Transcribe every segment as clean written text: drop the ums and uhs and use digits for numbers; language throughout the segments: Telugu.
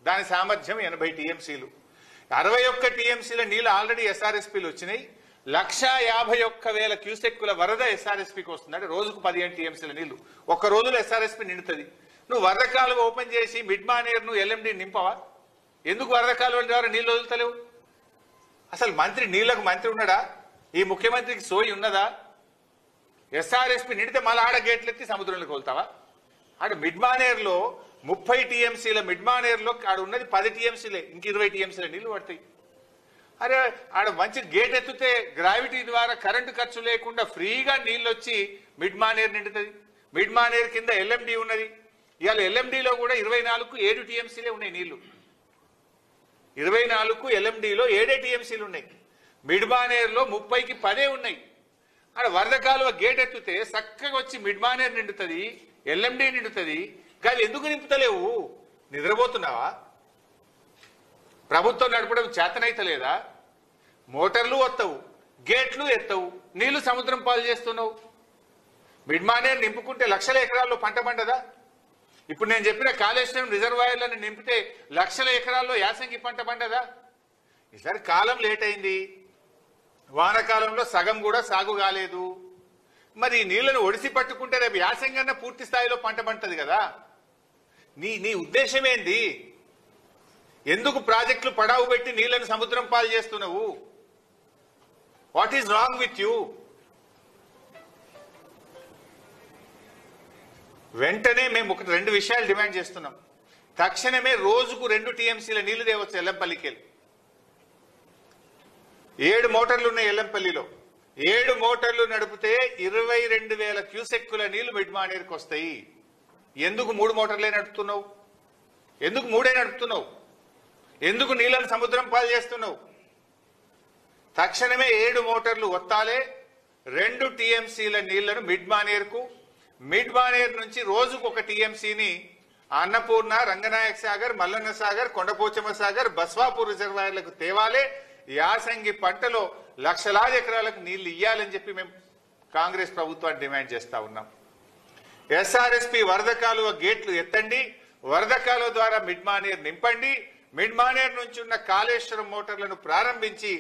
దాని సామర్థ్యం 80 టీఎంసీలు. 61 టీఎంసీల నీళ్ళు ఆల్రెడీ ఎస్ఆర్ఎస్పీలు వచ్చినాయి. 151,000 క్యూసెక్కుల వరద ఎస్ఆర్ఎస్పీకి వస్తుంది. అంటే రోజుకు 15 టీఎంసీల నీళ్లు ఒక్క రోజులో ఎస్ఆర్ఎస్పీ నిండుతుంది. నువ్వు వరద కాలువ ఓపెన్ చేసి మిడ్ మానేర్ నువ్వు ఎల్ఎండి నింపవా? ఎందుకు వరద కాలువల ద్వారా నీళ్లు వదులుతలేవు? అసలు మంత్రి నీళ్లకు మంత్రి ఉన్నాడా? ఈ ముఖ్యమంత్రికి సోయి ఉన్నదా? ఎస్ఆర్ఎస్పీ నిండితే మళ్ళీ ఆడ గేట్లు ఎత్తి సముద్రంలోకి వెళ్తావా? ఆడ మిడ్ మానేర్లో 30 టీఎంసీల మిడ్ మానేర్లో ఆడ ఉన్నది 10 టీఎంసీలే, ఇంక 20 టీఎంసీల నీళ్లు పడతాయి. అరే ఆడ మంచి గేట్ ఎత్తితే గ్రావిటీ ద్వారా కరెంటు ఖర్చు లేకుండా ఫ్రీగా నీళ్ళు వచ్చి మిడ్ మానేర్ నిండుతుంది. మిడ్ మానేర్ కింద ఎల్ఎండి ఉన్నది. ఇవాళ ఎల్ఎండిలో కూడా 24కు 7 టీఎంసీలే ఉన్నాయి నీళ్లు. 24కు ఎల్ఎండిలో 7 టీఎంసీలు ఉన్నాయి. మిడ్ మానేర్లో 30కి 10 ఉన్నాయి. ఆడ వరద కాలువ గేట్ ఎత్తితే చక్కగా వచ్చి మిడ్ మానేర్ నిండుతుంది, ఎల్ఎండి నిండుతుంది. కానీ ఎందుకు నింపుతలేవు? నిద్రపోతున్నావా? ప్రభుత్వం నడపడం చేతనైతలేదా? మోటార్లు వస్తావు, గేట్లు ఎత్తవు, నీళ్లు సముద్రం పాలు చేస్తున్నావు. మిడ్ మానేర్ నింపుకుంటే లక్షల ఎకరాల్లో పంట పండదా? ఇప్పుడు నేను చెప్పిన కాళేశ్వరం రిజర్వాయర్లను నింపితే లక్షల ఎకరాల్లో యాసంగి పంట పండదా? ఈసారి కాలం లేట్ అయింది. వానకాలంలో సగం కూడా సాగు కాలేదు. మరి ఈ నీళ్లను ఒడిసి పట్టుకుంటే రేపు యాసంగన్న పూర్తి స్థాయిలో పంట పంటది కదా. నీ ఉద్దేశం ఏంది? ఎందుకు ప్రాజెక్టులు పడావు పెట్టి నీళ్లను సముద్రం పాలు చేస్తున్నావు? What is wrong with you? వెంటనే మేము 2 విషయాలు డిమాండ్ చేస్తున్నాం. తక్షణమే రోజుకు 2 టీఎంసీల నీళ్లు తేవచ్చు ఎల్లంపల్లికి వెళ్ళి. 7 మోటార్లు ఉన్నాయి ఎల్లంపల్లిలో. 7 మోటార్లు నడిపితే 22,000 క్యూసెక్కుల నీళ్లు మిడ్ మానేర్కి వస్తాయి. ఎందుకు 3 మోటార్లే నడుపుతున్నావు? ఎందుకు 3 నడుపుతున్నావు? ఎందుకు నీళ్లను సముద్రం పాలు చేస్తున్నావు? తక్షణమే 7 మోటార్లు వత్తాలే. 2 టీఎంసీల నీళ్లను మిడ్ మానేర్కు, మిడ్ మానేర్ నుంచి రోజుకు 1 టీఎంసీని అన్నపూర్ణ, రంగనాయక సాగర్, మల్లన్న సాగర్, కొండపోచమ్మ సాగర్, బస్వాపూర్ రిజర్వాయర్లకు తేవాలే. యాసంగి పంటలో లక్షలాది ఎకరాలకు నీళ్లు ఇయ్యాలని చెప్పి మేము కాంగ్రెస్ ప్రభుత్వాన్ని డిమాండ్ చేస్తా ఉన్నాం. ఎస్ఆర్ఎస్పీ వరద కాలువ గేట్లు ఎత్తండి, వరద కాలువ ద్వారా మిడ్ మానేర్ నింపండి. మిడ్ మానేర్ నుంచి ఉన్న కాళేశ్వరం మోటార్లను ప్రారంభించి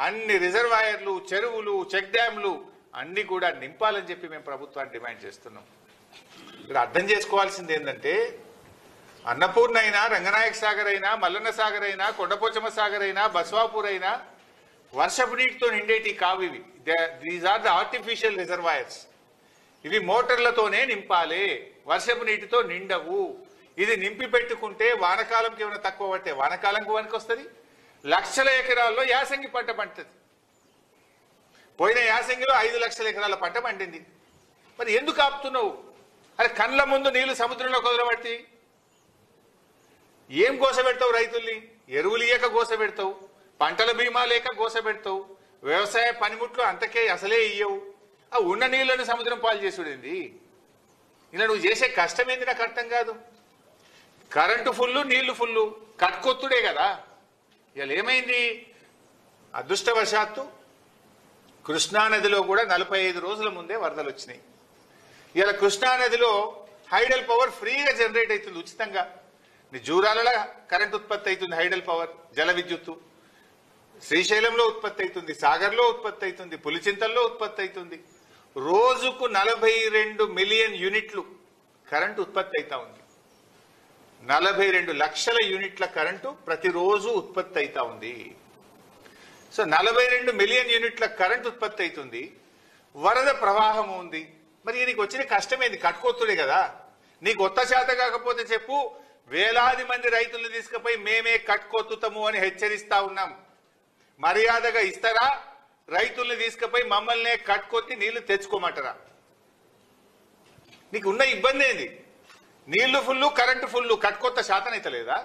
అన్ని రిజర్వాయర్లు, చెరువులు, చెక్ డ్యాంలు అన్ని కూడా నింపాలని చెప్పి మేము ప్రభుత్వాన్ని డిమాండ్ చేస్తున్నాం. ఇక్కడ అర్థం చేసుకోవాల్సింది ఏంటంటే, అన్నపూర్ణ అయినా, రంగనాయక సాగర్ అయినా, మల్లన్న సాగర్ అయినా, కొండపోచమ్మ సాగర్ అయినా, బస్వాపూర్ అయినా వర్షపు నీటితో నిండేటి కావు ఇవి. These are the artificial reservoirs. ఇవి మోటార్లతోనే నింపాలి, వర్షపు నీటితో నిండవు. ఇది నింపి పెట్టుకుంటే వానకాలంకి ఏమైనా తక్కువ పడితే వానకాలంకి వనికి వస్తుంది. లక్షల ఎకరాల్లో యాసంగి పంట పండుతుంది. పోయిన యాసంగిలో 5 లక్షల ఎకరాల పంట పండింది. మరి ఎందుకు ఆపుతున్నావు? అరే కళ్ళ ముందు నీళ్లు సముద్రంలో కుదరబట్టి ఏం గోసపెడతావు? రైతుల్ని ఎరువులు ఇయ్యక గోసపెడతావు, పంటల బీమా లేక గోసపెడతావు, వ్యవసాయ పనిముట్లు అంతకే అసలే ఇయ్యవు. ఆ ఉన్న నీళ్లను సముద్రం పాలు చేసుడేంది? ఇలా నువ్వు చేసే కష్టమేంది నాకు అర్థం కాదు. కరెంటు ఫుల్లు, నీళ్లు ఫుల్లు, కట్కొత్తుడే కదా. ఇలా ఏమైంది? అదృష్టవశాత్తు కృష్ణానదిలో కూడా 45 రోజుల ముందే వరదలు వచ్చినాయి. ఇలా కృష్ణానదిలో హైడల్ పవర్ ఫ్రీగా జనరేట్ అవుతుంది ఉచితంగా. జూరాలలో కరెంట్ ఉత్పత్తి అవుతుంది, హైడల్ పవర్, జల విద్యుత్తు. శ్రీశైలంలో ఉత్పత్తి అవుతుంది, సాగర్లో ఉత్పత్తి అవుతుంది, పులిచింతల్లో ఉత్పత్తి అవుతుంది. రోజుకు 42 మిలియన్ యూనిట్లు కరెంటు ఉత్పత్తి అవుతా ఉంది. 42 లక్షల యూనిట్ల కరెంటు ప్రతిరోజు ఉత్పత్తి అవుతా ఉంది. సో 42 మిలియన్ యూనిట్ల కరెంటు ఉత్పత్తి అవుతుంది, వరద ప్రవాహం ఉంది. మరి నీకు వచ్చిన కష్టమేంది? కట్టుకోతుడే కదా. నీకు కొత్త చేత కాకపోతే చెప్పు, వేలాది మంది రైతులను తీసుకుపోయి మేమే కట్టుకొత్తుతాము అని హెచ్చరిస్తా ఉన్నాం. మర్యాదగా ఇస్తారా? రైతుల్ని తీసుకుపోయి మమ్మల్నే కట్టుకొత్తి నీళ్లు తెచ్చుకోమంటారా? నీకు ఉన్న ఇబ్బంది ఏంది? నీళ్లు ఫుల్లు, కరెంటు ఫుల్లు, కట్టుకొత్త శాతం అయితే లేదా?